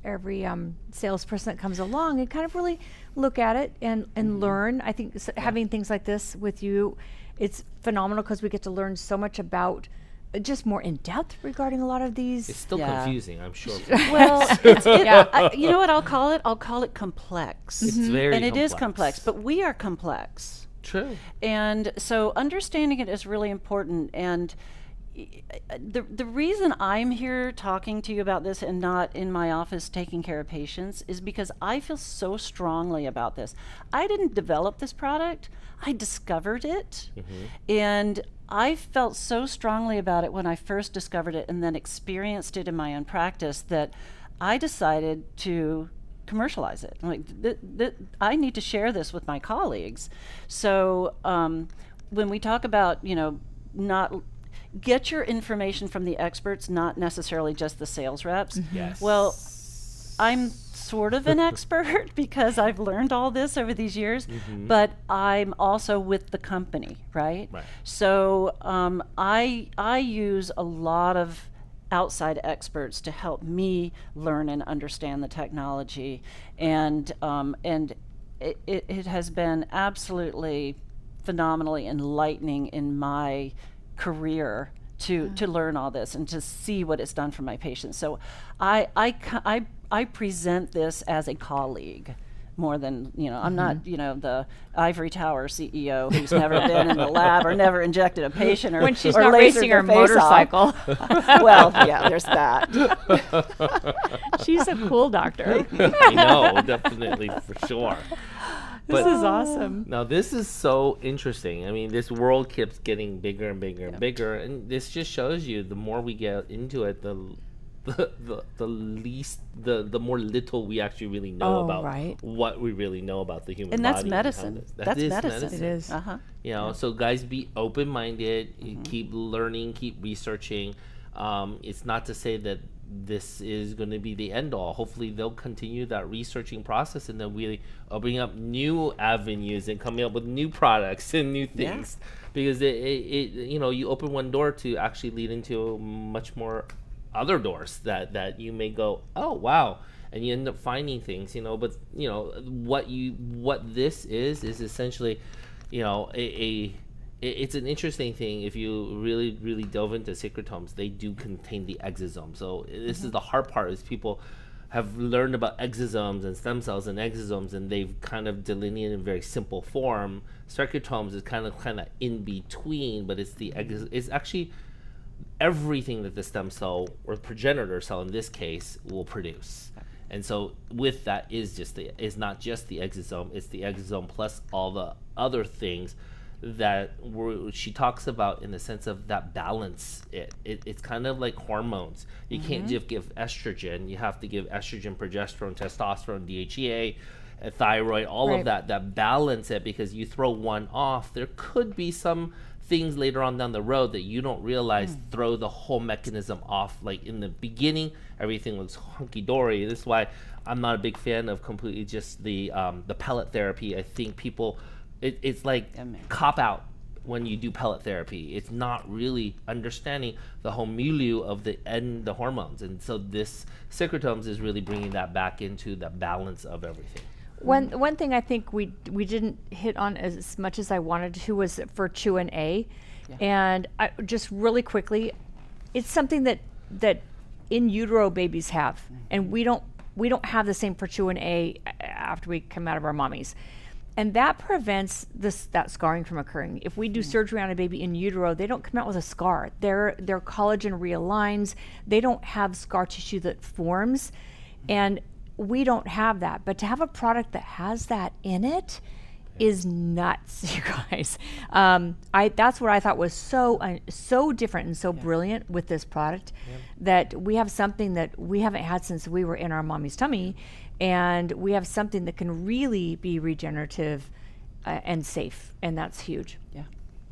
salesperson that comes along, and kind of really look at it and learn. I think having things like this with you, it's phenomenal because we get to learn so much about just more in depth regarding a lot of these. It's still confusing, I'm sure. Well, you know what I'll call it? I'll call it complex. It's very and it complex. is complex, but we are complex. True. And so understanding it is really important. And the reason I'm here talking to you about this and not in my office taking care of patients is because I feel so strongly about this. I didn't develop this product. I discovered it. And I felt so strongly about it when I first discovered it and then experienced it in my own practice that I decided to commercialize it. I'm like, I need to share this with my colleagues. So when we talk about, get your information from the experts, not necessarily just the sales reps. Yes. Well, I'm sort of an expert because I've learned all this over these years, but I'm also with the company, right? Right. So I use a lot of outside experts to help me learn and understand the technology, and it has been absolutely phenomenally enlightening in my career to learn all this and to see what it's done for my patients. So I present this as a colleague more than, I'm not, the ivory tower CEO who's never been in the lab or never injected a patient or when she's or not lasered racing their her face motorcycle. Well, yeah, there's that. She's a cool doctor. I know, definitely, for sure. This is awesome. Now, this is so interesting. I mean, this world keeps getting bigger and bigger and bigger, and this just shows you the more we get into it, the least, the more little we actually really know about what we really know about the human and body. That's medicine. That's medicine. It is. So guys, be open-minded, keep learning, keep researching. It's not to say that this is going to be the end all. Hopefully they'll continue that researching process, and then really opening up new avenues and coming up with new products and new things, because it you open one door to actually lead into much more other doors that you may go, oh wow, and you end up finding things, but what this is essentially, it's an interesting thing. If you really delve into secretomes, they do contain the exosomes. So this is the hard part, is people have learned about exosomes and stem cells and exosomes, and they've kind of delineated in very simple form. Secretomes is kind of in between, but it's it's actually everything that the stem cell or progenitor cell in this case will produce. And so with that is not just the exosome, it's the exosome plus all the other things that she talks about, in the sense of that balance. It's kind of like hormones. You can't just give estrogen. You have to give estrogen, progesterone, testosterone, DHEA, thyroid, all of that balance it, because you throw one off, there could be some things later on down the road that you don't realize throw the whole mechanism off. Like in the beginning, everything looks hunky-dory. This is why I'm not a big fan of completely just the pellet therapy. I think people, it's like cop out when you do pellet therapy. It's not really understanding the whole milieu of the hormones. And so this secretomes is really bringing that back into the balance of everything. One thing I think we didn't hit on as much as I wanted to was for Chew and A, and just really quickly, it's something that in utero babies have, and we don't have the same for Chew and A after we come out of our mommies, and that prevents that scarring from occurring. If we do surgery on a baby in utero, they don't come out with a scar. Their collagen realigns. They don't have scar tissue that forms, and we don't have that. But to have a product that has that in it is nuts, you guys. That's what I thought was so different and so brilliant with this product, that we have something that we haven't had since we were in our mommy's tummy, and we have something that can really be regenerative and safe, and that's huge.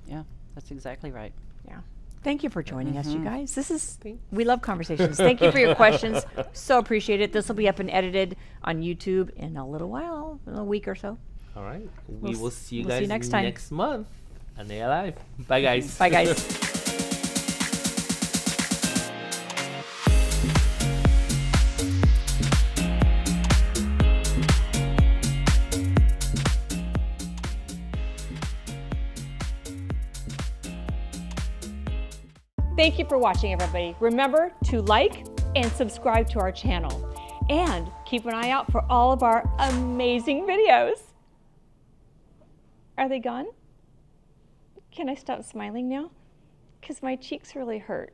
Yeah, that's exactly right. Yeah. Thank you for joining us, you guys. We love conversations. Thank you for your questions. So appreciate it. This will be up and edited on YouTube in a little while, in a week or so. All right. We will see you guys next time. next month on AI Live. Bye, guys. Bye, guys. Thank you for watching, everybody. Remember to like and subscribe to our channel, and keep an eye out for all of our amazing videos. Are they gone? Can I stop smiling now? Because my cheeks really hurt.